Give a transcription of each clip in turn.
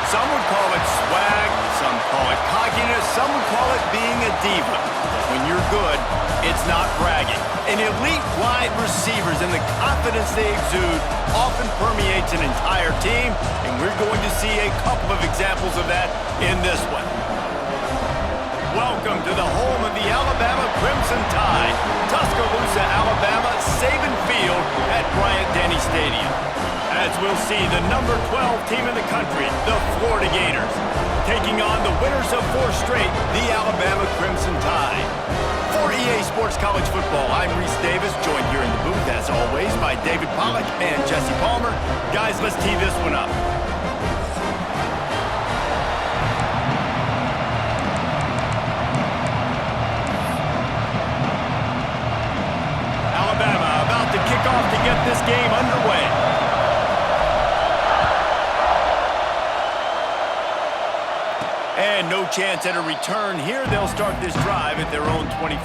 Some would call it swag, some call it cockiness, some would call it being a diva. When you're good, it's not bragging. And elite wide receivers and the confidence they exude often permeates an entire team, and we're going to see a couple of examples of that in this one. Welcome to the home of the Alabama Crimson Tide, Tuscaloosa, Alabama, Saban Field at Bryant-Denny Stadium. As we'll see, the number 12 team in the country, the Florida Gators, taking on the winners of 4 straight, the Alabama Crimson Tide. For EA Sports College Football, I'm Reese Davis, joined here in the booth, as always, by David Pollack and Jesse Palmer. Guys, let's tee this one up. Alabama about to kick off to get this game underway. And no chance at a return here. They'll start this drive at their own 25.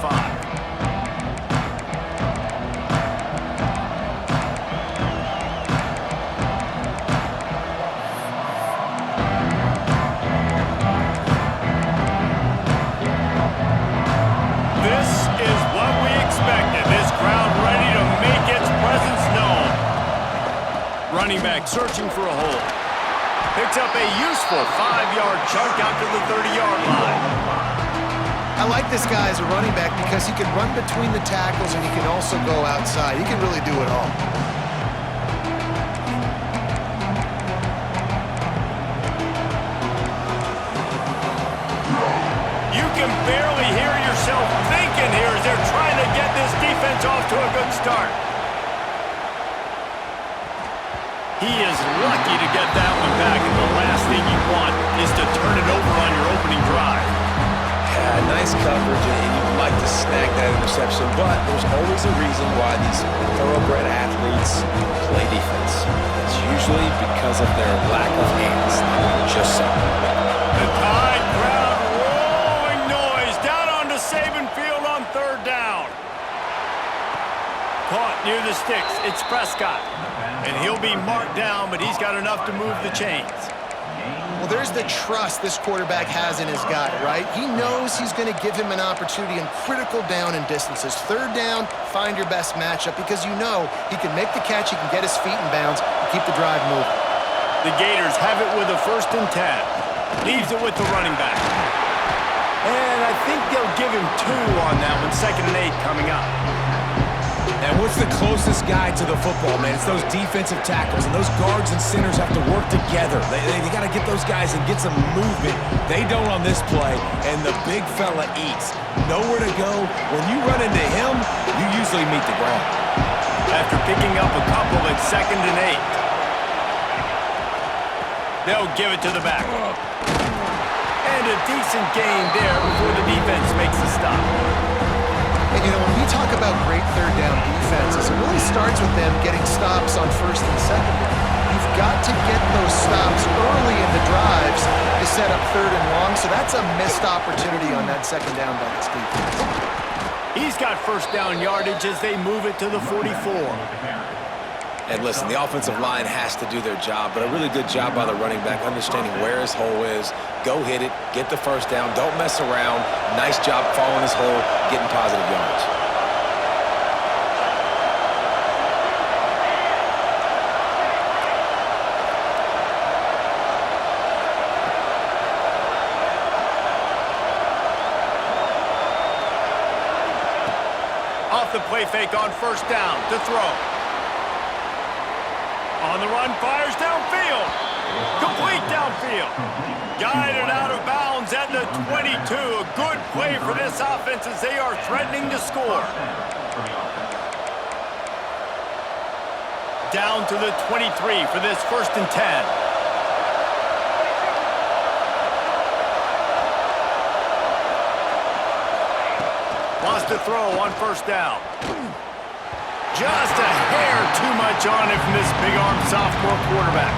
This is what we expected. This crowd ready to make its presence known. Running back searching for a hole. Picks up a useful 5-yard chunk out to the 30-yard line. I like this guy as a running back because he can run between the tackles and he can also go outside. He can really do it all. You can barely hear yourself thinking here as they're trying to get this defense off to a good start. He is lucky to get that one back, and the last thing you want is to turn it over on your opening drive. Yeah, nice coverage, and you'd like to snag that interception, but there's always a reason why these thoroughbred athletes play defense. It's usually because of their lack of hands. Just so. The Tide crowd rolling noise down onto Saban Field on 3rd down. Caught near the sticks. It's Prescott. And he'll be marked down, but he's got enough to move the chains. Well, there's the trust this quarterback has in his guy, right? He knows he's going to give him an opportunity in critical down and distances. 3rd down, find your best matchup because you know he can make the catch, he can get his feet in bounds, and keep the drive moving. The Gators have it with a 1st and 10. Leaves it with the running back. And I think they'll give him 2 on that one. 2nd and 8 coming up. And what's the closest guy to the football, man? It's those defensive tackles, and those guards and centers have to work together. They got to get those guys and get some movement. They don't on this play, and the big fella eats. Nowhere to go. When you run into him, you usually meet the ground. After picking up a couple at 2nd and 8. They'll give it to the back. And a decent gain there before the defense makes a stop. And, you know, when we talk about great 3rd down defenses, it really starts with them getting stops on 1st and 2nd down. You've got to get those stops early in the drives to set up 3rd and long, so that's a missed opportunity on that 2nd down by this defense. He's got 1st down yardage as they move it to the 44. And listen, the offensive line has to do their job, but a really good job by the running back understanding where his hole is. Go hit it, get the 1st down, don't mess around. Nice job following his hole, getting positive yards. Off the play fake on 1st down to throw. On the run, fires downfield. Complete downfield. Guided out of bounds at the 22. A good play for this offense as they are threatening to score. Down to the 23 for this 1st and 10. Wants to throw on 1st down. Just a hair too much on it from this big-arm sophomore quarterback.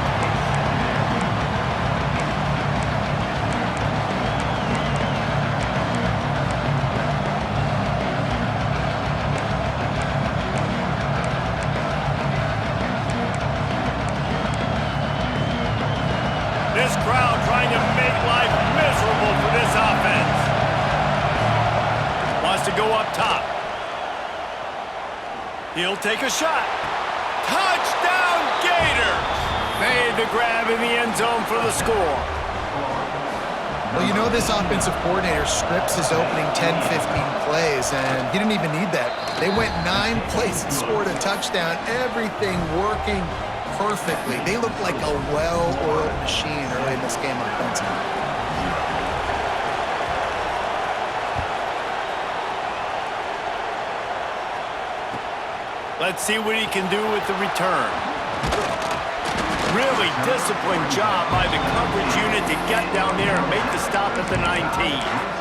this crowd trying to make life miserable for this offense. Wants to go up top. He'll take a shot. Touchdown, Gators! Made the grab in the end zone for the score. Well, you know this offensive coordinator scripts his opening 10, 15 plays, and he didn't even need that. They went 9 plays and scored a touchdown. Everything working perfectly. They looked like a well-oiled machine early in this game offensively. Let's see what he can do with the return. Really disciplined job by the coverage unit to get down there and make the stop at the 19.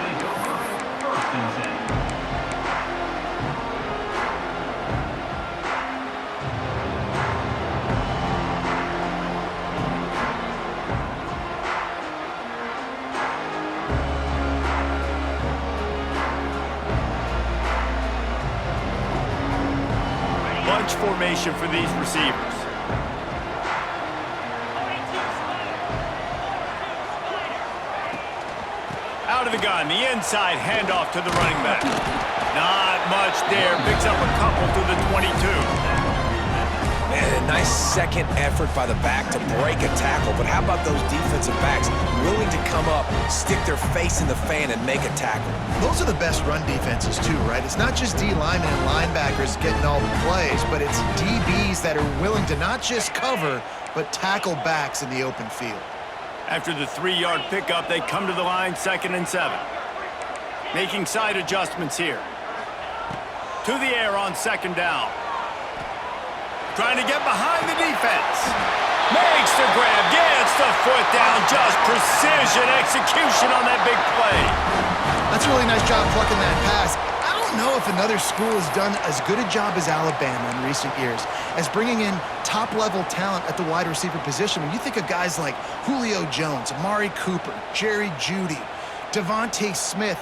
Bunch formation for these receivers. Out of the gun, the inside handoff to the running back. Not much there. Picks up a couple to the 22. Man, a nice second effort by the back to break a tackle. But how about those defensive backs willing to come up, stick their face in the fan, and make a tackle? Those are the best run defenses too, right? It's not just D linemen and linebackers getting all the plays, but it's DBs that are willing to not just cover, but tackle backs in the open field. After the 3-yard pickup, they come to the line, 2nd and 7. Making side adjustments here. To the air on 2nd down. Trying to get behind the defense. Makes the grab, gets the foot down. Just precision execution on that big play. That's a really nice job plucking that pass. I don't know if another school has done as good a job as Alabama in recent years as bringing in top-level talent at the wide receiver position. When you think of guys like Julio Jones, Amari Cooper, Jerry Jeudy, Devontae Smith,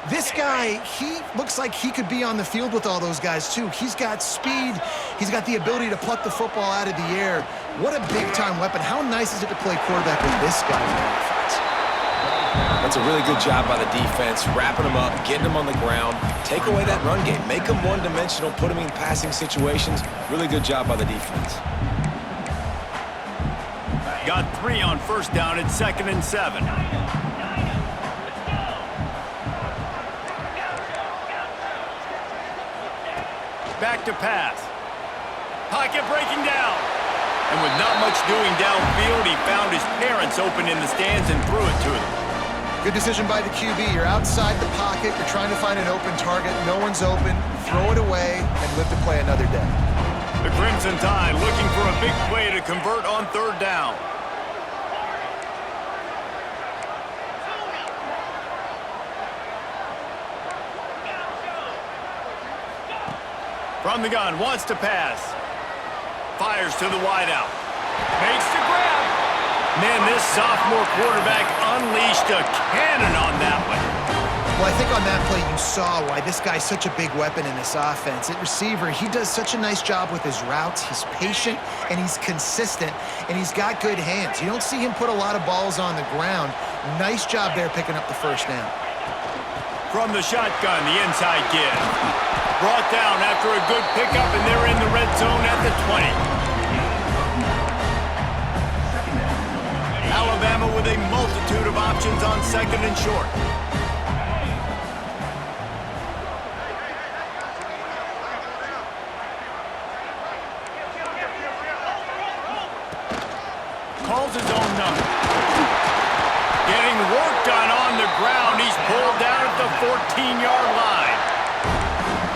this guy, he looks like he could be on the field with all those guys too. He's got speed. He's got the ability to pluck the football out of the air. What a big-time weapon. How nice is it to play quarterback with this guy in the offense? That's a really good job by the defense, wrapping them up, getting them on the ground, take away that run game, make them one-dimensional, put them in passing situations. Really good job by the defense. Got 3 on 1st down at 2nd and 7. Back to pass. Pocket breaking down. And with not much doing downfield, he found his parents open in the stands and threw it to them. Good decision by the QB. You're outside the pocket. You're trying to find an open target. No one's open. Throw it away and live to play another day. The Crimson Tide looking for a big play to convert on 3rd down. From the gun, wants to pass. Fires to the wideout. Makes the grab. Man, this sophomore quarterback unleashed a cannon on that one. Well, I think on that play you saw why this guy's such a big weapon in this offense. At receiver, he does such a nice job with his routes. He's patient, and he's consistent, and he's got good hands. You don't see him put a lot of balls on the ground. Nice job there picking up the 1st down. From the shotgun, the inside give. Brought down after a good pickup, and they're in the red zone at the 20. Alabama with a multitude of options on 2nd and short. Calls his own number. Getting work done on the ground. He's pulled down at the 14-yard line.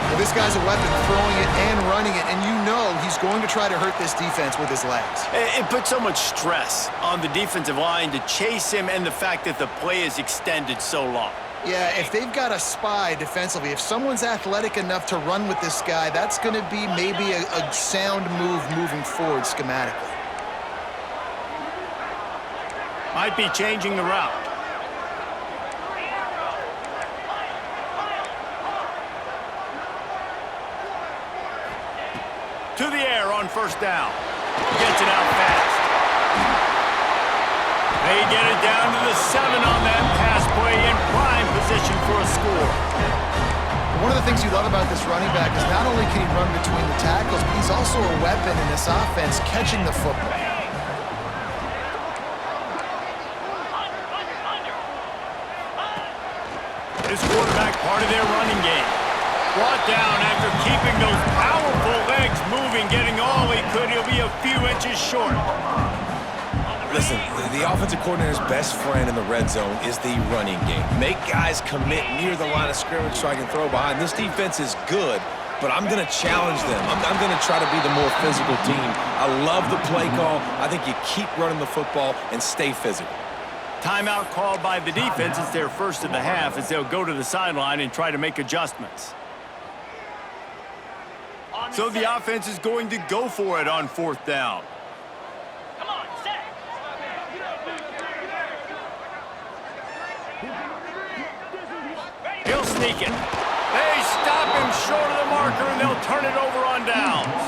Well, this guy's a weapon, throwing it and running it, and you know he's going to try to hurt this defense with his legs. It puts so much stress on the defensive line to chase him and the fact that the play is extended so long. Yeah, if they've got a spy defensively, if someone's athletic enough to run with this guy, that's going to be maybe a sound move moving forward schematically. Might be changing the route. To the air on 1st down. Gets it out fast. They get it down to the 7 on that pass play in prime position for a score. One of the things you love about this running back is not only can he run between the tackles, but he's also a weapon in this offense catching the football. This quarterback part of their running game. Brought down after keeping those powerful legs moving, getting all he could. He'll be a few inches short. Listen, the offensive coordinator's best friend in the red zone is the running game. Make guys commit near the line of scrimmage so I can throw behind. This defense is good, but I'm going to challenge them. I'm going to try to be the more physical team. I love the play call. I think you keep running the football and stay physical. Timeout called by the defense. It's their first of the half as they'll go to the sideline and try to make adjustments. So the offense is going to go for it on 4th down. Come on, set. He'll sneak it. They stop him short of the marker, and they'll turn it over on downs.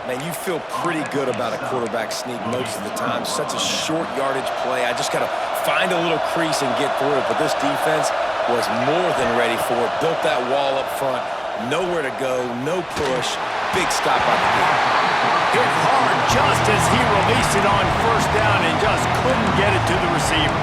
Man, you feel pretty good about a quarterback sneak most of the time. Such a short yardage play. I just got to find a little crease and get through it. But this defense was more than ready for it. Built that wall up front. Nowhere to go, no push. Big stop by the game. Hit hard just as he released it on 1st down and just couldn't get it to the receiver.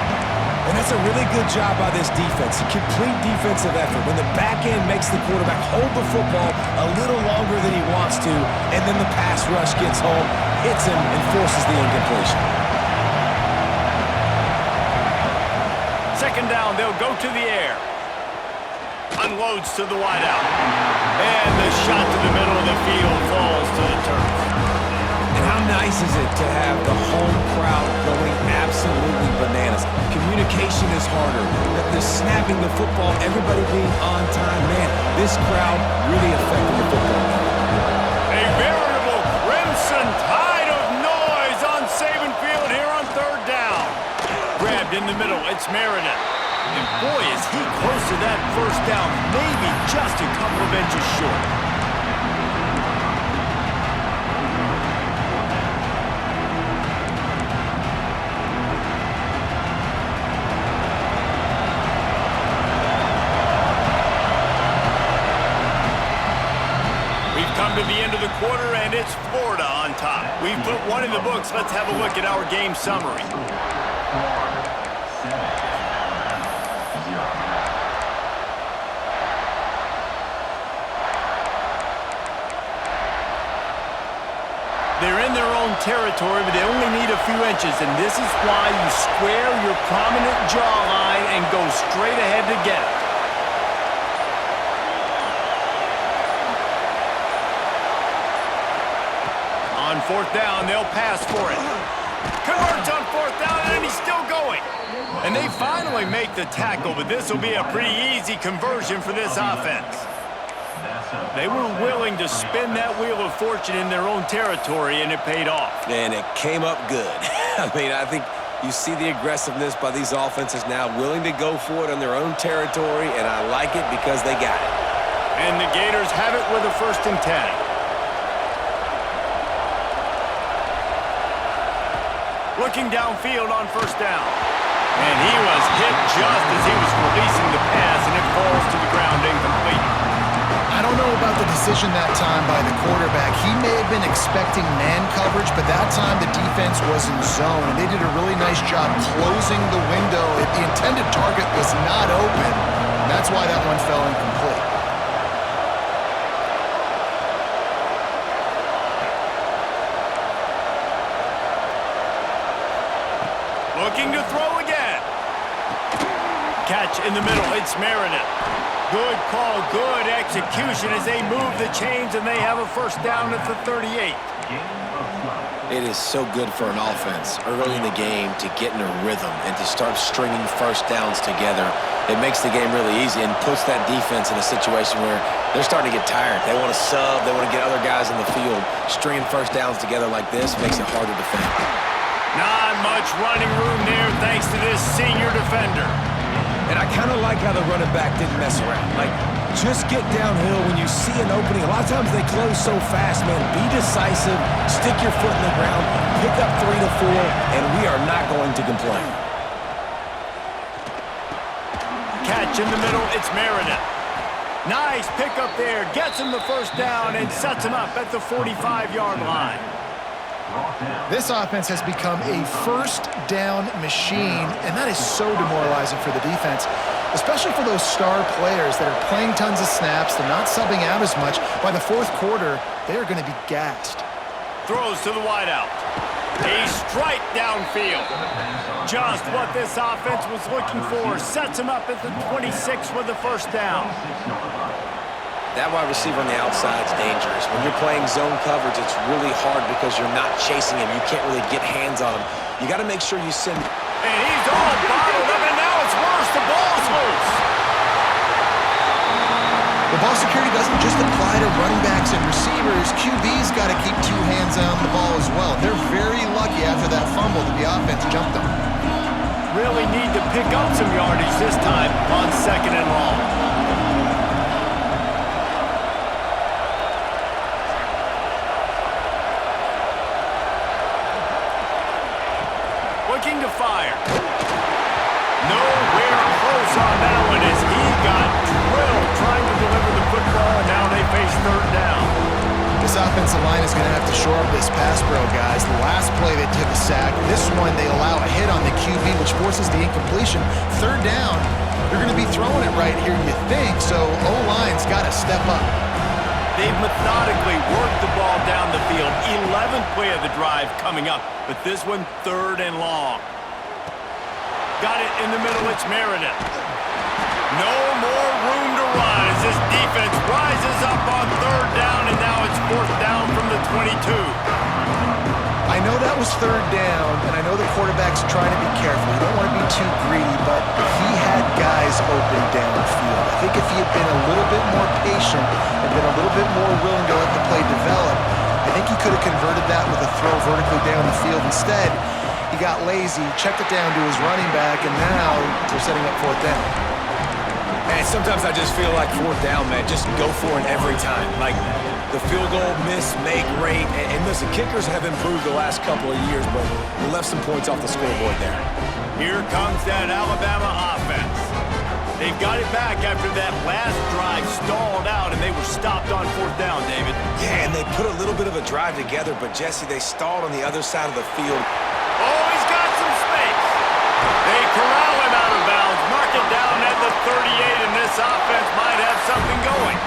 And that's a really good job by this defense. A complete defensive effort. When the back end makes the quarterback hold the football a little longer than he wants to, and then the pass rush gets home, hits him, and forces the incompletion. 2nd down, they'll go to the air. Unloads to the wideout. And the shot to the middle of the field falls to the turf. And how nice is it to have the home crowd going absolutely bananas? Communication is harder. The snapping the football, everybody being on time. Man, this crowd really affected the football game. A veritable crimson tide of noise on Saban Field here on 3rd down. Grabbed in the middle, it's Meredith. And boy, is he close to that 1st down, maybe just a couple of inches short. We've come to the end of the quarter, and it's Florida on top. We've put one in the books. Let's have a look at our game summary. They're in their own territory, but they only need a few inches, and this is why you square your prominent jawline and go straight ahead to get it. On 4th down, they'll pass for it. Converts on 4th down, and he's still going. And they finally make the tackle, but this will be a pretty easy conversion for this offense. They were willing to spin that wheel of fortune in their own territory, and it paid off. And it came up good. I mean, I think you see the aggressiveness by these offenses now, willing to go for it on their own territory, and I like it because they got it. And the Gators have it with a 1st and 10. Looking downfield on 1st down. And he was hit just as he was releasing the pass, and it falls to the ground incomplete. I don't know about the decision that time by the quarterback. He may have been expecting man coverage, but that time the defense was in zone, and they did a really nice job closing the window. The intended target was not open, and that's why that one fell incomplete. Looking to throw again. Catch in the middle, it's Meredith. Good call, good execution as they move the chains, and they have a 1st down at the 38. It is so good for an offense early in the game to get in a rhythm and to start stringing 1st downs together. It makes the game really easy and puts that defense in a situation where they're starting to get tired. They want to sub, they want to get other guys in the field. Stringing 1st downs together like this makes it hard to defend. Not much running room there thanks to this senior defender. And I kind of like how the running back didn't mess around. Like, just get downhill when you see an opening. A lot of times they close so fast, man. Be decisive, stick your foot in the ground, pick up 3 to 4, and we are not going tongue to complain. Catch in the middle, it's Meredith. Nice pickup there, gets him the first down and sets him up at the 45-yard line. This offense has become a first down machine, and that is so demoralizing for the defense, especially for those star players that are playing tons of snaps. They're not subbing out as much. By the fourth quarter, they are going to be gassed. Throws to the wideout. A strike downfield. Just what this offense was looking for. Sets him up at the 26 with the first down. That wide receiver on the outside is dangerous. When you're playing zone coverage, it's really hard because you're not chasing him. You can't really get hands on him. You got to make sure you send... And he's all bottled up, and now it's worse. The ball's loose. The ball security doesn't just apply to running backs and receivers. QB's got to keep two hands on the ball as well. They're very lucky after that fumble that the offense jumped on. Really need to pick up some yardage this time on 2nd and long. Looking to fire. Nowhere close on that one as he got drilled trying to deliver the football, and now they face 3rd down. This offensive line is going to have to shore up this pass pro, guys. The last play they took a sack. This one they allow a hit on the QB, which forces the incompletion. 3rd down, they're going to be throwing it right here, you think, so O-line's got to step up. They've methodically worked the ball down the field. 11th play of the drive coming up, but this one 3rd and long. Got it in the middle, it's Meredith. No more room to run as this defense rises up on 3rd down, and now it's 4th down from the 22. I know that was 3rd down, and I know the quarterback's trying to be careful. You don't want to be too greedy, but he had guys open downfield. I think if he had been a little bit more patient and been a little bit more willing to let the play develop, I think he could have converted that with a throw vertically down the field. Instead, he got lazy, checked it down to his running back, and now they're setting up 4th down. Man, sometimes I just feel like 4th down, man. Just go for it every time. Like the field goal miss, make rate. And listen, kickers have improved the last couple of years, but we left some points off the scoreboard there. Here comes that Alabama offense. They've got it back after that last drive stalled out, and they were stopped on 4th down, David. Yeah, and they put a little bit of a drive together, but Jesse, they stalled on the other side of the field. Oh, he's got some space. They corral him out of bounds, mark it down at the 38, and this offense might have something going.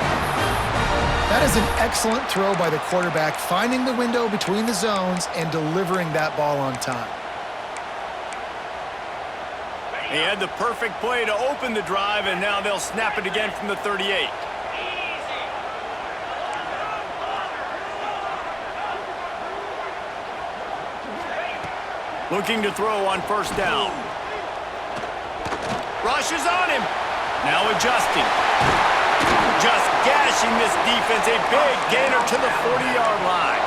That is an excellent throw by the quarterback, finding the window between the zones and delivering that ball on time. He had the perfect play to open the drive, and now they'll snap it again from the 38. Looking to throw on 1st down. Rushes on him. Now adjusting. Just gashing this defense. A big gainer to the 40-yard line.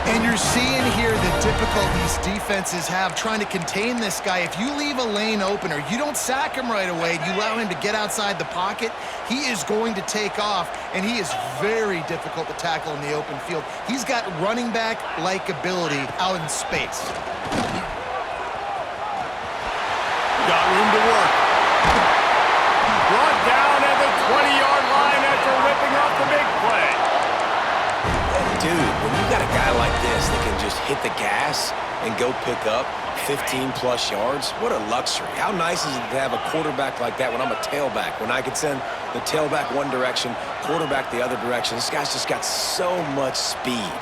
And you're seeing here the difficulties defenses have trying to contain this guy. If you leave a lane open or you don't sack him right away, you allow him to get outside the pocket, he is going to take off, and he is very difficult to tackle in the open field. He's got running back-like ability out in space. Got room to work. Brought down at the 20-yard line after ripping off the big play. Dude, when you got a guy like this that can just hit the gas and go pick up 15-plus yards, what a luxury. How nice is it to have a quarterback like that when I'm a tailback, when I can send the tailback one direction, quarterback the other direction. This guy's just got so much speed.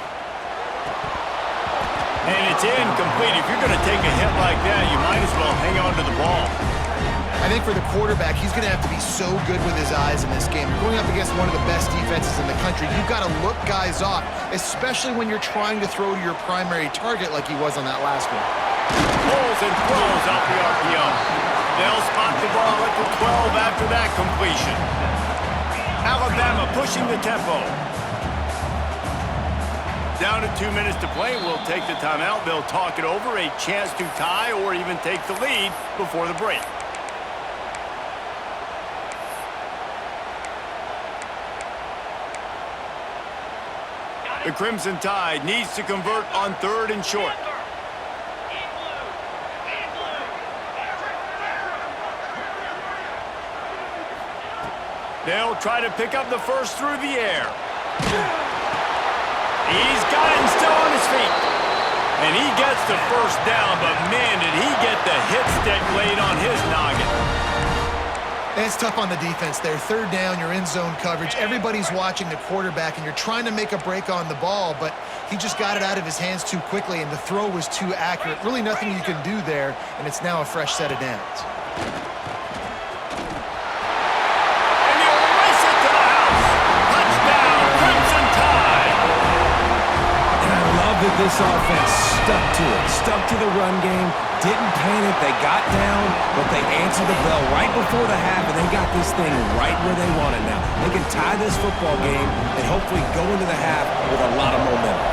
And it's incomplete. If you're going to take a hit like that, you might as well hang on to the ball. I think for the quarterback, he's going to have to be so good with his eyes in this game. You're going up against one of the best defenses in the country. You've got to look guys off, especially when you're trying to throw to your primary target like he was on that last one. Pulls and throws off the RPO. They'll spot the ball at the 12 after that completion. Alabama pushing the tempo. Down to 2 minutes to play. We'll take the timeout. They'll talk it over. A chance to tie or even take the lead before the break. The Crimson Tide needs to convert on 3rd and short. They'll try to pick up the first through the air. He's got it and still on his feet. And he gets the first down, but man, did he get the hit stick laid on his noggin. It's tough on the defense there. Third down, you're in zone coverage. Everybody's watching the quarterback, and you're trying to make a break on the ball, but he just got it out of his hands too quickly, and the throw was too accurate. Really nothing you can do there, and it's now a fresh set of downs. And he'll race it to the house. Touchdown, Crimson Tide. And I love that this offense stuck to it, stuck to the run game, didn't panic, they got down, but they answered the bell right before the half, and they got this thing right where they want it now. They can tie this football game and hopefully go into the half with a lot of momentum.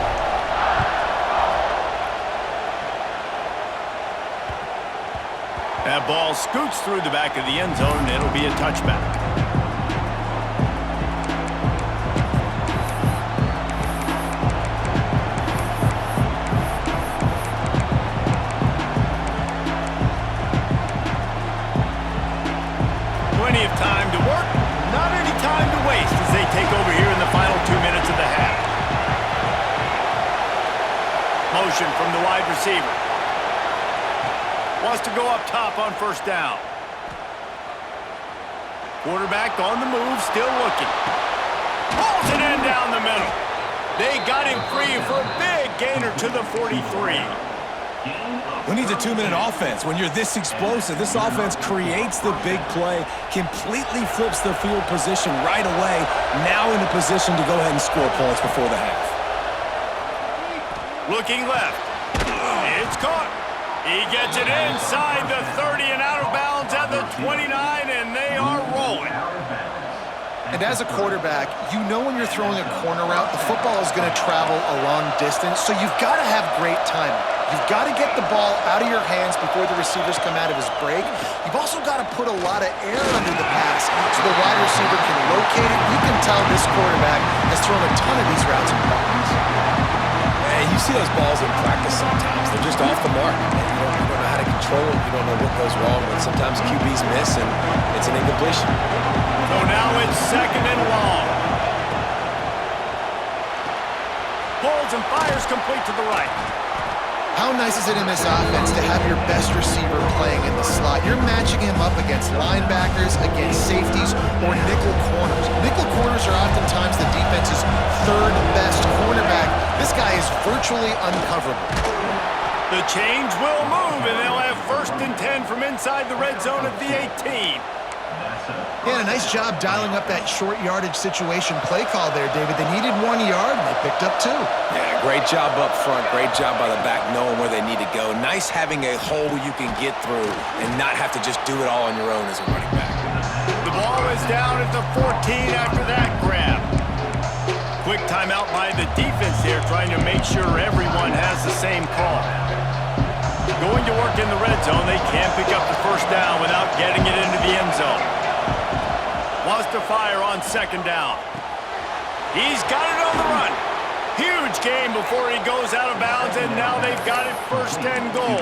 That ball scoots through the back of the end zone, and it'll be a touchback. Plenty of time to work, not any time to waste as they take over here in the final 2 minutes of the half. Motion from the wide receiver. Wants to go up top on first down. Quarterback on the move, still looking. Pulls it in down the middle. They got him free for a big gainer to the 43. Who needs a 2-minute offense? When you're this explosive, this offense creates the big play, completely flips the field position right away, now in a position to go ahead and score points before the half. Looking left. It's caught. He gets it inside the 30 and out of bounds at the 29, and they are rolling. And as a quarterback, you know when you're throwing a corner route, the football is going to travel a long distance, so you've got to have great timing. You've got to get the ball out of your hands before the receivers come out of his break. You've also got to put a lot of air under the pass so the wide receiver can locate it. You can tell this quarterback has thrown a ton of these routes in practice. And you see those balls in practice sometimes. They're just off the mark. You don't know how to control it. You don't know what goes wrong, but sometimes QBs miss, and it's an incompletion. So now it's second and long. Pulls and fires complete to the right. How nice is it in this offense to have your best receiver playing in the slot? You're matching him up against linebackers, against safeties, or nickel corners. Nickel corners are oftentimes the defense's third best cornerback. This guy is virtually uncoverable. The change will move, and they'll have first and 10 from inside the red zone at the 18. Yeah, a nice job dialing up that short yardage situation play call there, David. They needed 1 yard, and they picked up 2. Yeah, great job up front. Great job by the back knowing where they need to go. Nice having a hole you can get through and not have to just do it all on your own as a running back. The ball is down at the 14 after that grab. Quick timeout by the defense here, trying to make sure everyone has the same call. Going to work in the red zone, they can't pick up the first down without getting it into the end zone. Wants to fire on second down. He's got it on the run. Huge gain before he goes out of bounds, and now they've got it first and goal.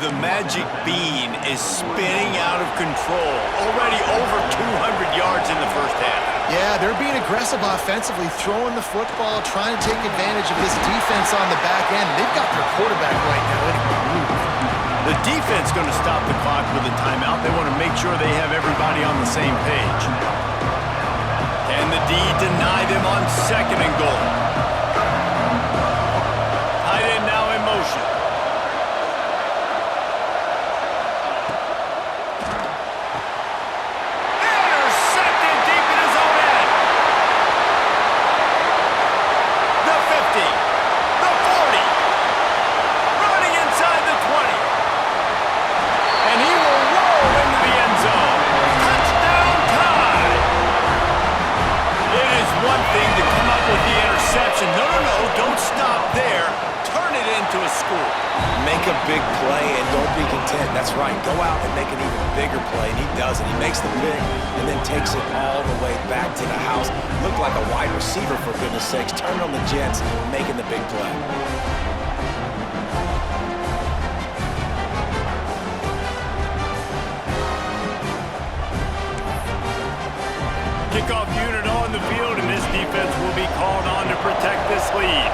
The magic bean is spinning out of control. Already over 200 yards in the first half. Yeah, they're being aggressive offensively, throwing the football, trying to take advantage of this defense on the back end. They've got their quarterback right now in a groove. The defense going to stop the clock with a timeout. They want to make sure they have everybody on the same page. Can the D deny them on second and goal? Tight end now in motion. Intercepted deep in his own end. The 50. The 40. Running inside the 20. And he will roll into the end zone. Touchdown Tide! It is one thing to come up with the interception. No, don't stop there. Turn it into a score. Make a big play and don't be content. That's right. Go out and make an even bigger play, and he does it. He makes the pick and then takes it all the way back to the house. Looked like a wide receiver, for goodness sakes. Turned on the Jets, making the big play. Kickoff unit on the field, and this defense will be called on to protect this lead.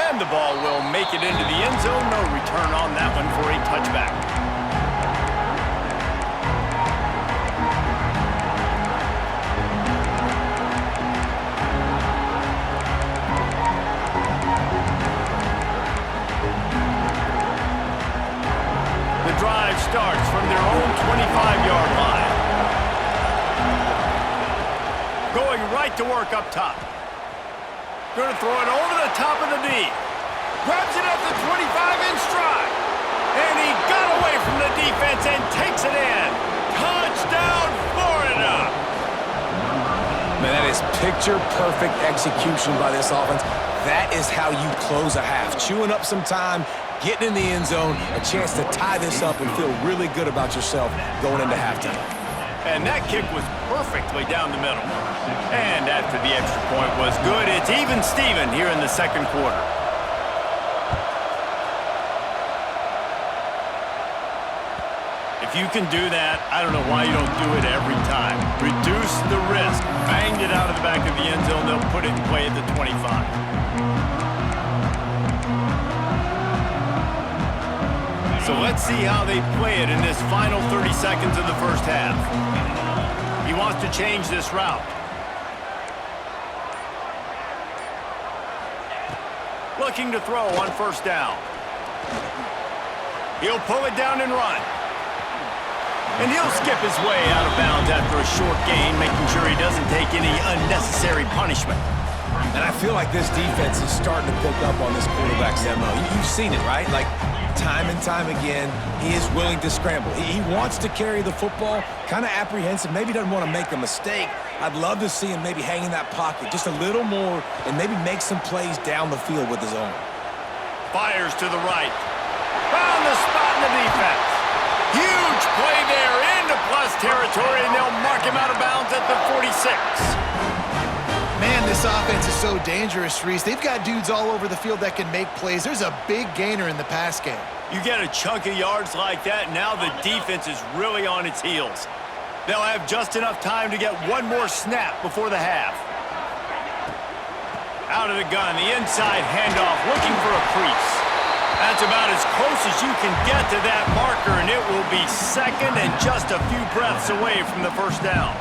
And the ball will make it into the end zone. No return on that one for a touchback. The drive starts from their own 25-yard line. Going right to work up top. Going to throw it over the top of the knee. Grabs it at the 25 in stride. And he got away from the defense and takes it in. Touchdown, Florida! Man, that is picture-perfect execution by this offense. That is how you close a half. Chewing up some time, getting in the end zone, a chance to tie this up and feel really good about yourself going into halftime. And that kick was perfectly down the middle. And after the extra point was good, it's even Steven here in the second quarter. If you can do that, I don't know why you don't do it every time. Reduce the risk. Banged it out of the back of the end zone. They'll put it in play at the 25. So let's see how they play it in this final 30 seconds of the first half. He wants to change this route. Looking to throw on first down. He'll pull it down and run. And he'll skip his way out of bounds after a short gain, making sure he doesn't take any unnecessary punishment. And I feel like this defense is starting to pick up on this quarterback's MO. You've seen it, right? Like, time and time again, he is willing to scramble. He wants to carry the football, kind of apprehensive, maybe doesn't want to make a mistake. I'd love to see him maybe hang in that pocket just a little more and maybe make some plays down the field with his own. Fires to the right. Found the spot in the defense. Huge play there into plus territory, and they'll mark him out of bounds at the 46. Man, this offense is so dangerous, Reese. They've got dudes all over the field that can make plays. There's a big gainer in the pass game. You get a chunk of yards like that, now the defense is really on its heels. They'll have just enough time to get one more snap before the half. Out of the gun, the inside handoff, looking for a crease. That's about as close as you can get to that marker, and it will be second and just a few breaths away from the first down.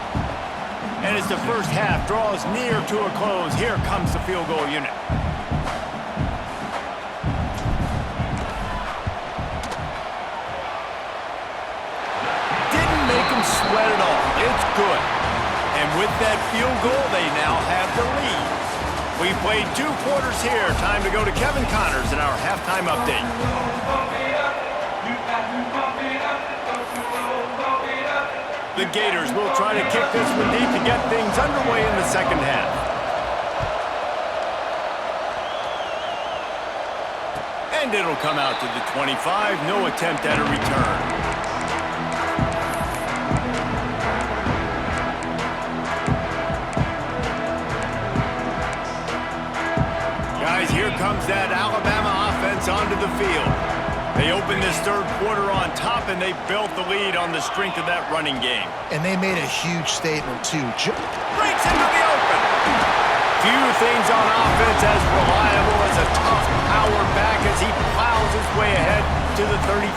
And as the first half draws near to a close, here comes the field goal unit. Didn't make them sweat at all. It's good. And with that field goal, they now have the lead. We've played 2 quarters here. Time to go to Kevin Connors in our halftime update. The Gators will try to kick this one deep to get things underway in the second half. And it'll come out to the 25. No attempt at a return. Guys, here comes that Alabama offense onto the field. They opened this third quarter on top, and they built the lead on the strength of that running game. And they made a huge statement, too. Breaks into the open. Few things on offense as reliable as a tough power back as he plows his way ahead to the 33.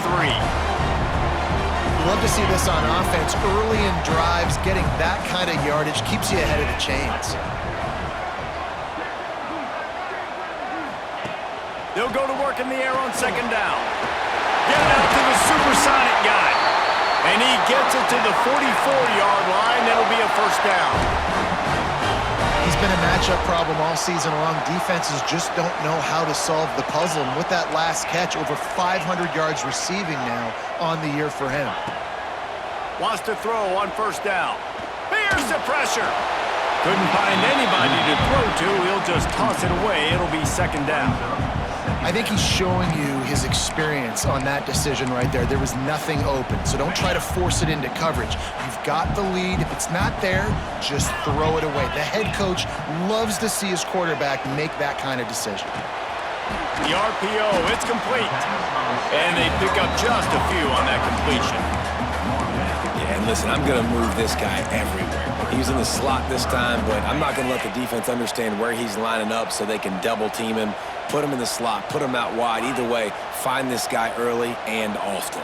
Love to see this on offense. Early in drives, getting that kind of yardage keeps you ahead of the chains. They'll go to work in the air on second down. Get it out to the supersonic guy. And he gets it to the 44-yard line. That'll be a first down. He's been a matchup problem all season long. Defenses just don't know how to solve the puzzle. And with that last catch, over 500 yards receiving now on the year for him. Wants to throw on first down. Here's the pressure. Couldn't find anybody to throw to. He'll just toss it away. It'll be second down. I think he's showing you his experience on that decision right there. There was nothing open, so don't try to force it into coverage. You've got the lead. If it's not there, just throw it away. The head coach loves to see his quarterback make that kind of decision. The RPO, it's complete. And they pick up just a few on that completion. Yeah, and listen, I'm going to move this guy everywhere. He's in the slot this time, but I'm not going to let the defense understand where he's lining up so they can double team him, put him in the slot, put him out wide. Either way, find this guy early and often.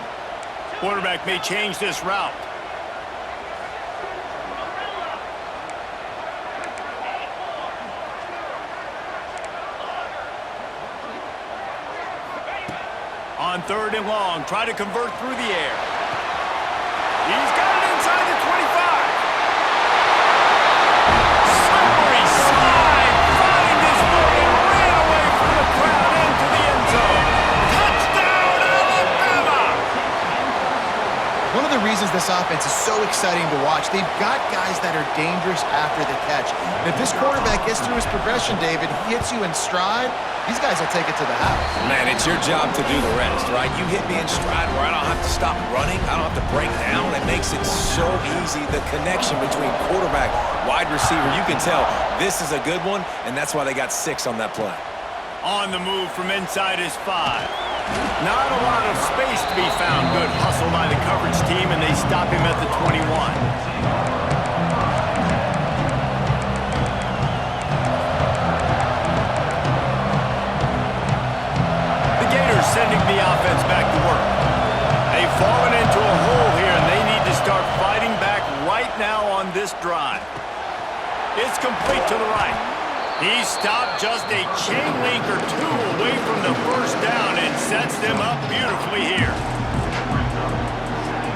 Quarterback may change this route. On 3rd and long, try to convert through the air. He's got it inside the 25. Slippery slide, find his way and ran away from the crowd into the end zone. Touchdown, Alabama! One of the reasons this offense is so exciting to watch, they've got guys that are dangerous after the catch. And if this quarterback gets through his progression, David, he hits you in stride, these guys will take it to the house. Man, it's your job to do the rest, right? You hit me in stride where I don't have to stop running. I don't have to break down. It makes it so easy. The connection between quarterback, wide receiver, you can tell this is a good one, and that's why they got 6 on that play. On the move from inside his 5. Not a lot of space to be found. Good hustle by the coverage team, and they stop him at the 21. Sending the offense back to work. They've fallen into a hole here, and they need to start fighting back right now on this drive. It's complete to the right. He stopped just a chain link or 2 away from the first down and sets them up beautifully here.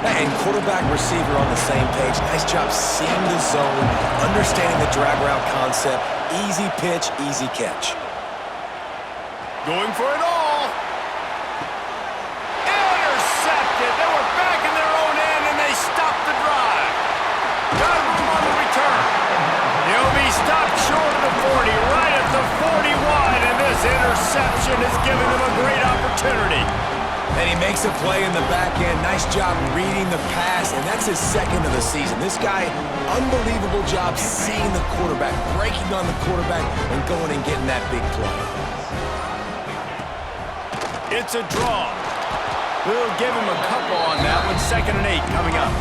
And quarterback receiver on the same page. Nice job seeing the zone, understanding the drag route concept. Easy pitch, easy catch. Going for it all. They were back in their own end, and they stopped the drive. Got room on the return. He'll be stopped short of the 40, right at the 41, and this interception has given them a great opportunity. And he makes a play in the back end. Nice job reading the pass, and that's his 2nd of the season. This guy, unbelievable job seeing the quarterback, breaking on the quarterback, and going and getting that big play. It's a draw. We'll give him a couple on that one. 2nd and 8 coming up.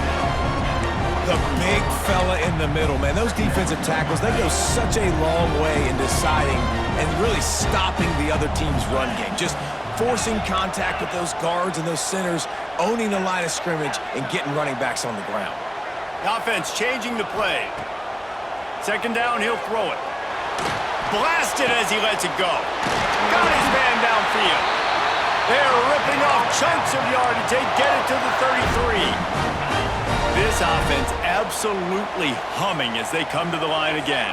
The big fella in the middle, man. Those defensive tackles, they go such a long way in deciding and really stopping the other team's run game. Just forcing contact with those guards and those centers, owning the line of scrimmage, and getting running backs on the ground. The offense changing the play. 2nd down, he'll throw it. Blasted as he lets it go. Got his man downfield. They're ripping off chunks of yardage. They get it to the 33. This offense absolutely humming as they come to the line again.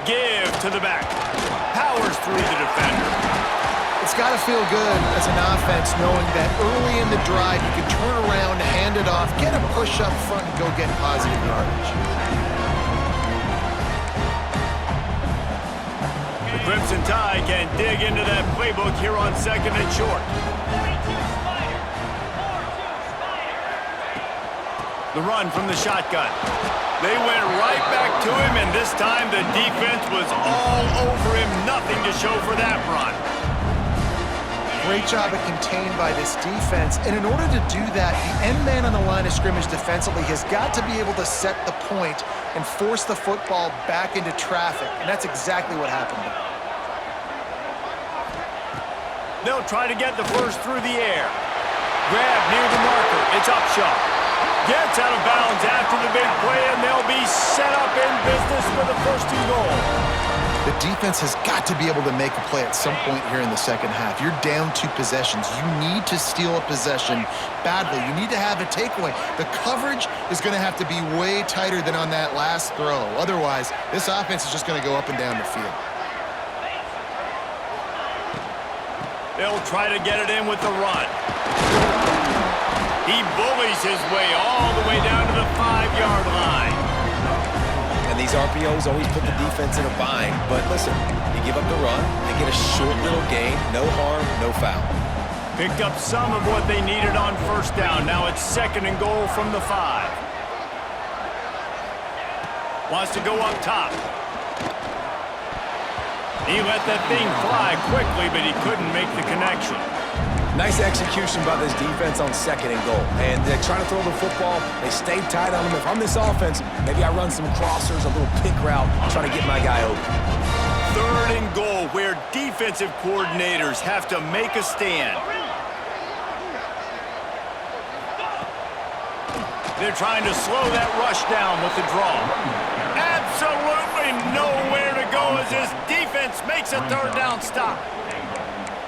Give to the back. Powers through the defender. It's got to feel good as an offense knowing that early in the drive you can turn around, hand it off, get a push up front, and go get positive yardage. The Crimson Tide can dig into that playbook here on 2nd and short. The run from the shotgun. They went right back to him, and this time the defense was all over him. Nothing to show for that run. Great job at contained by this defense. And in order to do that, the end man on the line of scrimmage defensively has got to be able to set the point and force the football back into traffic. And that's exactly what happened. They'll try to get the first through the air. Grab near the marker. It's Upshaw. Gets out of bounds after the big play, and they'll be set up in business for the 1st and goal. The defense has got to be able to make a play at some point here in the 2nd half. You're down 2 possessions. You need to steal a possession badly. You need to have a takeaway. The coverage is going to have to be way tighter than on that last throw. Otherwise, this offense is just going to go up and down the field. They'll try to get it in with the run. He bullies his way all the way down to the 5-yard line. And these RPOs always put the defense in a bind. But listen, you give up the run, they get a short little gain, no harm, no foul. Picked up some of what they needed on 1st down. Now it's 2nd and goal from the 5. Wants to go up top. He let that thing fly quickly, but he couldn't make the connection. Nice execution by this defense on 2nd and goal. And they're trying to throw the football. They stay tight on him. If I'm this offense, maybe I run some crossers, a little pick route, trying to get my guy open. 3rd and goal, where defensive coordinators have to make a stand. They're trying to slow that rush down with the draw. Absolutely nowhere to go as this defense makes a 3rd down stop.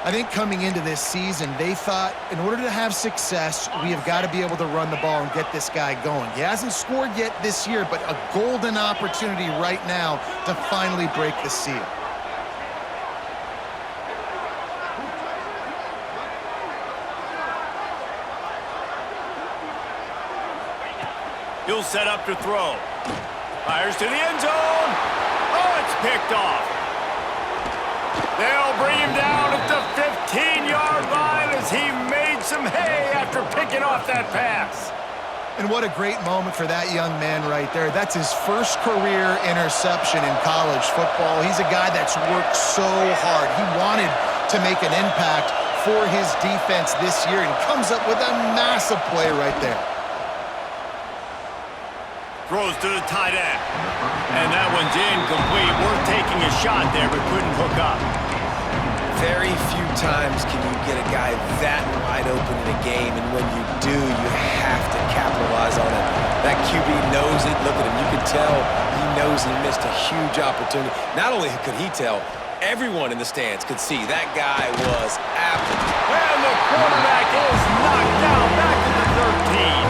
I think coming into this season, they thought in order to have success, we have got to be able to run the ball and get this guy going. He hasn't scored yet this year, but a golden opportunity right now to finally break the seal. He'll set up to throw. Fires to the end zone. Oh, it's picked off. They'll bring him down at the 15-yard line as he made some hay after picking off that pass. And what a great moment for that young man right there. That's his first career interception in college football. He's a guy that's worked so hard. He wanted to make an impact for his defense this year and comes up with a massive play right there. Throws to the tight end. And that one's incomplete. Worth taking a shot there, but couldn't hook up. Very few times can you get a guy that wide open in a game, and when you do, you have to capitalize on it. That QB knows it. Look at him. You can tell he knows he missed a huge opportunity. Not only could he tell, everyone in the stands could see that guy was apple. And the quarterback is knocked down back to the 13.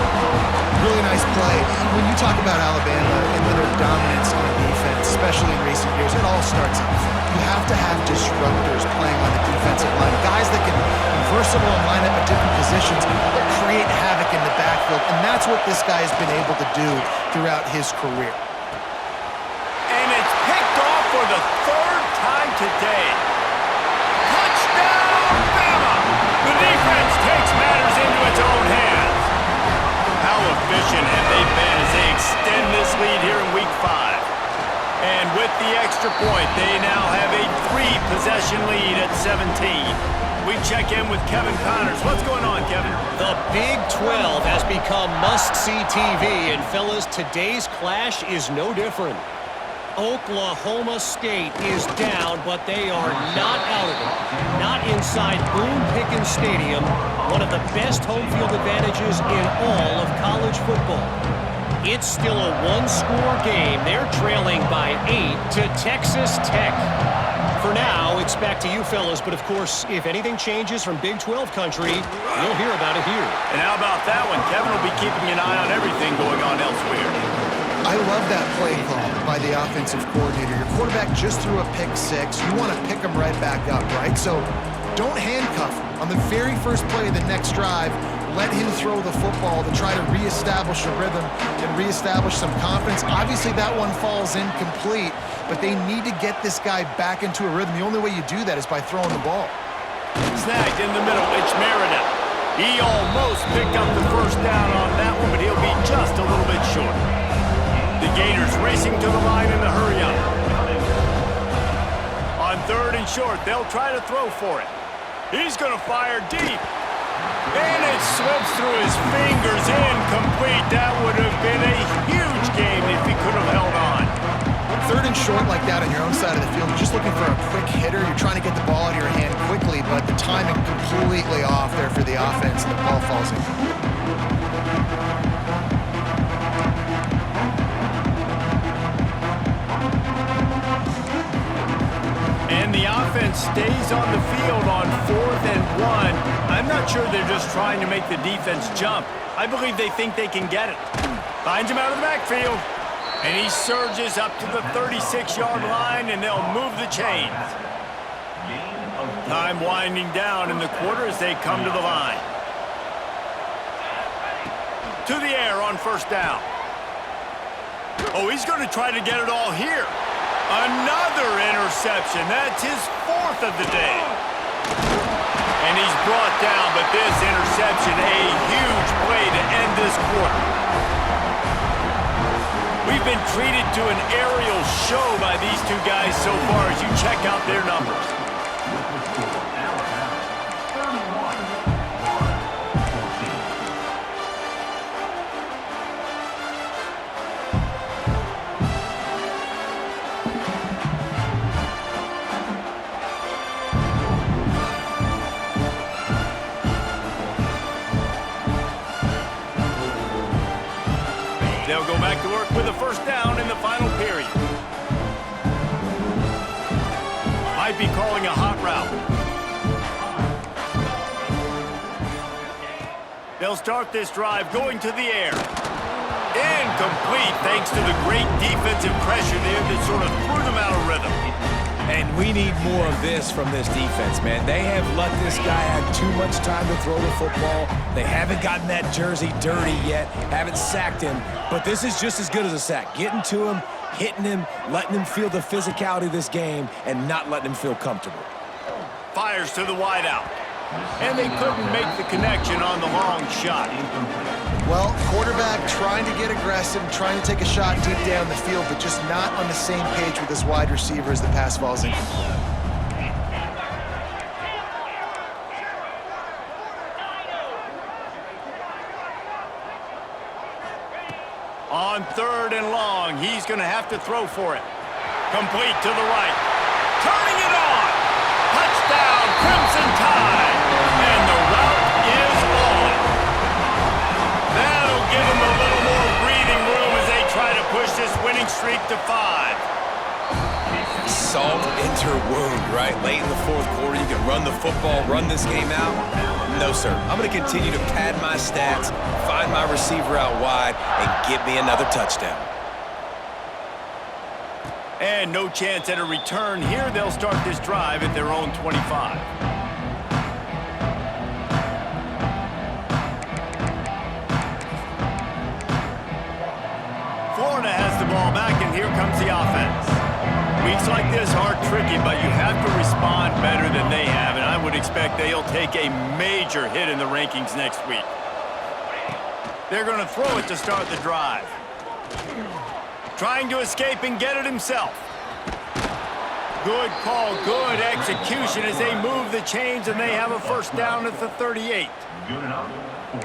Really nice play. When you talk about Alabama and their dominance on defense, especially in recent years, it all starts up front. You have to have disruptors playing on the defensive line, guys that can be versatile and line up at different positions, but create havoc in the backfield, and that's what this guy has been able to do throughout his career. And it's picked off for the 3rd time today. Touchdown, Bama! The defense takes matters into its own hands. How efficient have they been as they extend this lead here in Week 5? And with the extra point, they now have a 3-possession lead at 17. We check in with Kevin Connors. What's going on, Kevin? The Big 12 has become must-see TV, and fellas, today's clash is no different. Oklahoma State is down, but they are not out of it. Not inside Boone Pickens Stadium, one of the best home field advantages in all of college football. It's still a 1-score game. They're trailing by 8 to Texas Tech. For now, it's back to you fellas, but of course, if anything changes from Big 12 country, you'll hear about it here. And how about that one? Kevin will be keeping an eye on everything going on elsewhere. I love that play call by the offensive coordinator. Your quarterback just threw a pick 6. You want to pick him right back up, right? So don't handcuff him. On the very first play of the next drive, let him throw the football to try to reestablish a rhythm and reestablish some confidence. Obviously, that one falls incomplete, but they need to get this guy back into a rhythm. The only way you do that is by throwing the ball. Snagged in the middle, it's Merida. He almost picked up the 1st down on that one, but he'll be just a little bit short. The Gators racing to the line in the hurry-up. On 3rd and short, they'll try to throw for it. He's going to fire deep. And it slips through his fingers, incomplete. That would have been a huge game if he could have held on. 3rd and short like that on your own side of the field, you're just looking for a quick hitter. You're trying to get the ball out of your hand quickly, but the timing completely off there for the offense, and the ball falls in. And the offense stays on the field on 4th and 1. I'm not sure they're just trying to make the defense jump. I believe they think they can get it. Finds him out of the backfield. And he surges up to the 36-yard line, and they'll move the chains. Time winding down in the quarter as they come to the line. To the air on 1st down. Oh, he's going to try to get it all here. Another interception. That's his 4th of the day. And he's brought down, but this interception, a huge play to end this quarter. We've been treated to an aerial show by by these two guys so far as you check out their numbers. They'll go back to work with a first down in the final period. Might be calling a hot route. They'll start this drive going to the air. Incomplete thanks to the great defensive pressure there that sort of threw them out of rhythm. And we need more of this from this defense, man. They have let this guy have too much time to throw the football. They haven't gotten that jersey dirty yet, haven't sacked him. But this is just as good as a sack. Getting to him, hitting him, letting him feel the physicality of this game, and not letting him feel comfortable. Fires to the wideout. And they couldn't make the connection on the long shot. Well, quarterback trying to get aggressive, trying to take a shot deep down the field, but just not on the same page with his wide receiver as the pass falls incomplete. On 3rd and long, he's going to have to throw for it. Complete to the right. Turning it on. Touchdown, Crimson Tide. And the route is on. That'll give them a little more breathing room as they try to push this winning streak to 5. Salt into her wound, right? Late in the 4th quarter, you can run the football, run this game out. No, sir. I'm going to continue to pad my stats, find my receiver out wide, and give me another touchdown. And no chance at a return here. They'll start this drive at their own 25. Florida has the ball back, and here comes the offense. Weeks like this are tricky, but you have to respond better than they have, and I would expect they'll take a major hit in the rankings next week. They're going to throw it to start the drive. Trying to escape and get it himself. Good call, good execution as they move the chains, and they have a first down at the 38.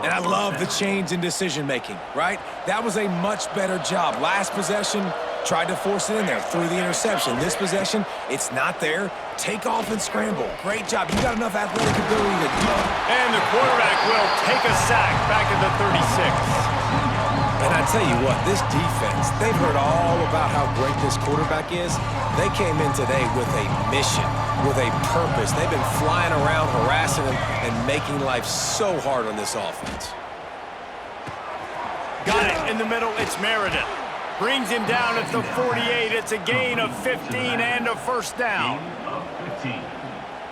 And I love the change in decision-making, right? That was a much better job. Last possession, tried to force it in there, threw the interception. This possession, it's not there. Take off and scramble. Great job. You got enough athletic ability to do it. And the quarterback will take a sack back at the 36. And I tell you what, this defense, they've heard all about how great this quarterback is. They came in today with a mission, with a purpose. They've been flying around, harassing him, and making life so hard on this offense. Got it in the middle. It's Meredith. Brings him down at the 48. It's a gain of 15 and a first down.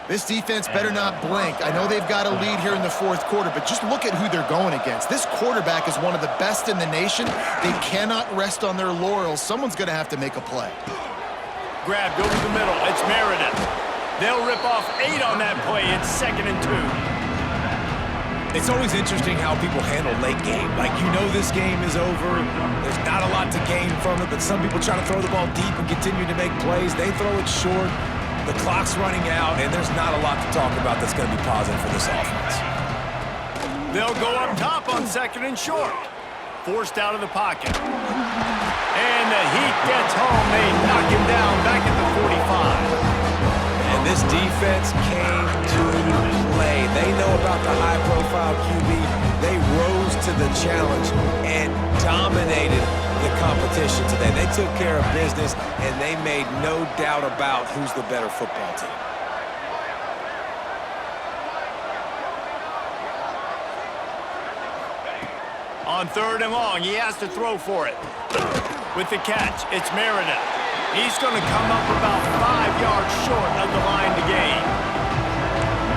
This defense better not blink. I know they've got a lead here in the 4th quarter, but just look at who they're going against. This quarterback is one of the best in the nation. They cannot rest on their laurels. Someone's going to have to make a play. Grabbed over the middle. It's Meredith. They'll rip off 8 on that play. It's 2nd and 2. It's always interesting how people handle late game. Like, you know this game is over. There's not a lot to gain from it, but some people try to throw the ball deep and continue to make plays. They throw it short. The clock's running out, and there's not a lot to talk about that's going to be positive for this offense. They'll go up top on 2nd and short. Forced out of the pocket. And the heat gets home. They knock him down back at the 45. And this defense came to play. They know about the high-profile QB. They rose to the challenge and dominated the competition today. They took care of business, and they made no doubt about who's the better football team. On 3rd and long, he has to throw for it. With the catch, it's Meredith. He's going to come up about 5 yards short of the line to gain.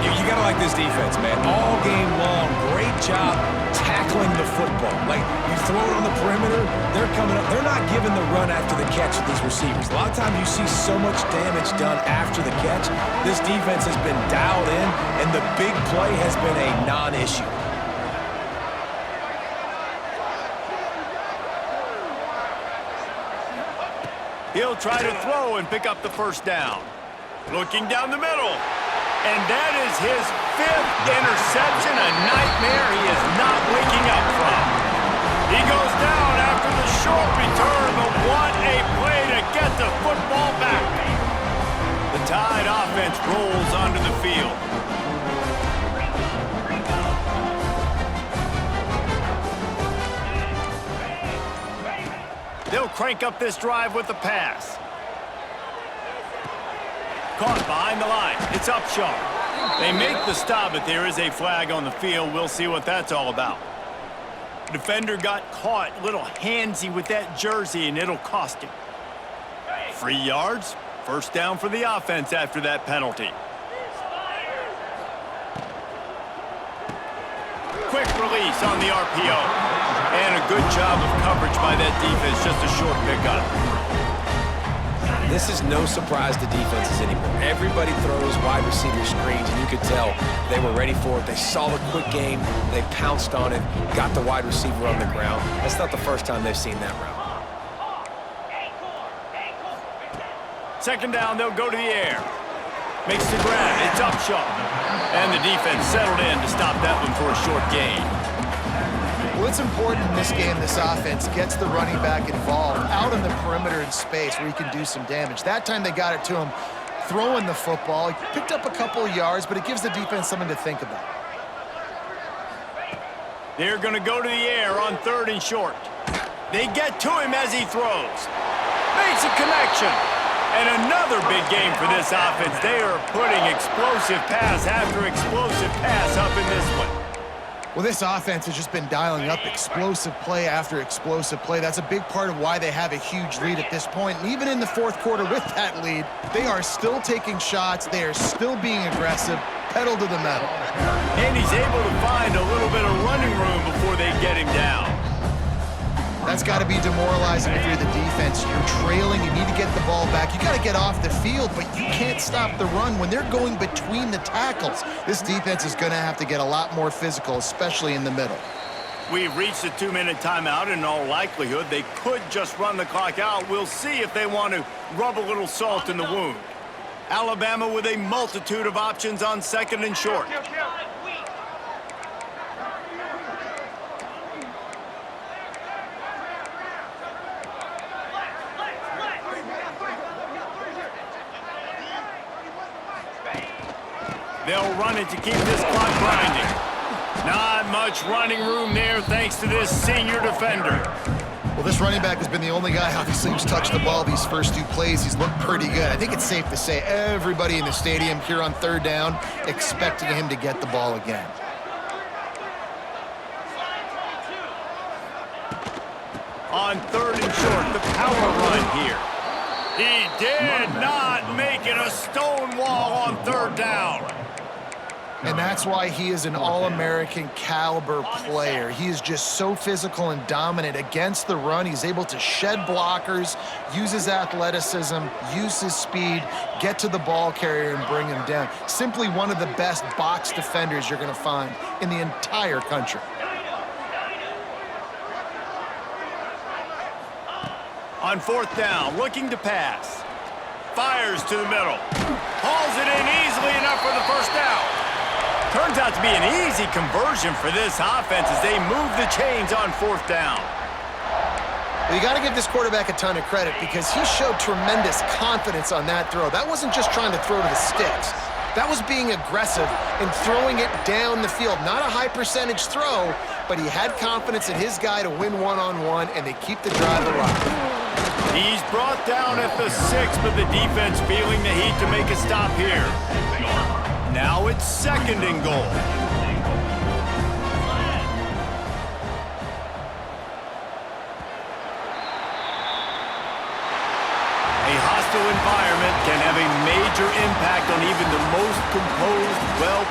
You got to like this defense, man. All game long, great job tackling the football. Like, you throw it on the perimeter, they're coming up. They're not giving the run after the catch with these receivers. A lot of times you see so much damage done after the catch. This defense has been dialed in, and the big play has been a non-issue. He'll try to throw and pick up the first down. Looking down the middle. And that is his 5th interception, a nightmare he is not waking up from. He goes down after the short return, but what a play to get the football back. The Tide offense rolls onto the field. They'll crank up this drive with the pass. Caught behind the line. It's Upshaw. They make the stop, but there is a flag on the field. We'll see what that's all about. Defender got caught a little handsy with that jersey, and it'll cost him. 3 yards. First down for the offense after that penalty. Quick release on the RPO. And a good job of coverage by that defense. Just a short pickup. This is no surprise to defenses anymore. Everybody throws wide receiver screens, and you could tell they were ready for it. They saw the quick game. They pounced on it, got the wide receiver on the ground. That's not the first time they've seen that route. Second down, they'll go to the air. Makes the grab. It's Upshaw. And the defense settled in to stop that one for a short gain. Well, it's important in this game, this offense gets the running back involved out on the perimeter in space where he can do some damage. That time they got it to him throwing the football. He picked up a couple of yards, but it gives the defense something to think about. They're going to go to the air on 3rd and short. They get to him as he throws. Makes a connection. And another big game for this offense. They are putting explosive pass after explosive pass up in this one. Well, this offense has just been dialing up explosive play after explosive play. That's a big part of why they have a huge lead at this point. And even in the 4th quarter with that lead, they are still taking shots. They are still being aggressive, pedal to the metal. And he's able to find a little bit of running room before they get him down. That's got to be demoralizing if you're the defense. You're trailing, you need to get the ball back. You got to get off the field, but you can't stop the run when they're going between the tackles. This defense is going to have to get a lot more physical, especially in the middle. We've reached a 2-minute timeout. In all likelihood, they could just run the clock out. We'll see if they want to rub a little salt in the wound. Alabama with a multitude of options on 2nd and short. They'll run it to keep this clock grinding. Not much running room there thanks to this senior defender. Well, this running back has been the only guy, obviously, who's touched the ball these first 2 plays. He's looked pretty good. I think it's safe to say everybody in the stadium here on 3rd down expecting him to get the ball again. On 3rd and short, the power run here. He did not make it a stone wall on 3rd down. And that's why he is an all-American caliber player. He is just so physical and dominant against the run. He's able to shed blockers, use his athleticism, use his speed, get to the ball carrier and bring him down. Simply one of the best box defenders you're going to find in the entire country. On 4th down, looking to pass. Fires to the middle. Hauls it in easily enough for the first down. Turns out to be an easy conversion for this offense as they move the chains on 4th down. Well, you got to give this quarterback a ton of credit because he showed tremendous confidence on that throw. That wasn't just trying to throw to the sticks. That was being aggressive and throwing it down the field. Not a high percentage throw, but he had confidence in his guy to win one-on-one, and they keep the drive alive. He's brought down at the 6, but the defense feeling the heat to make a stop here. Now it's 2nd and goal. A hostile environment can have a major impact on even the most composed, well-prepared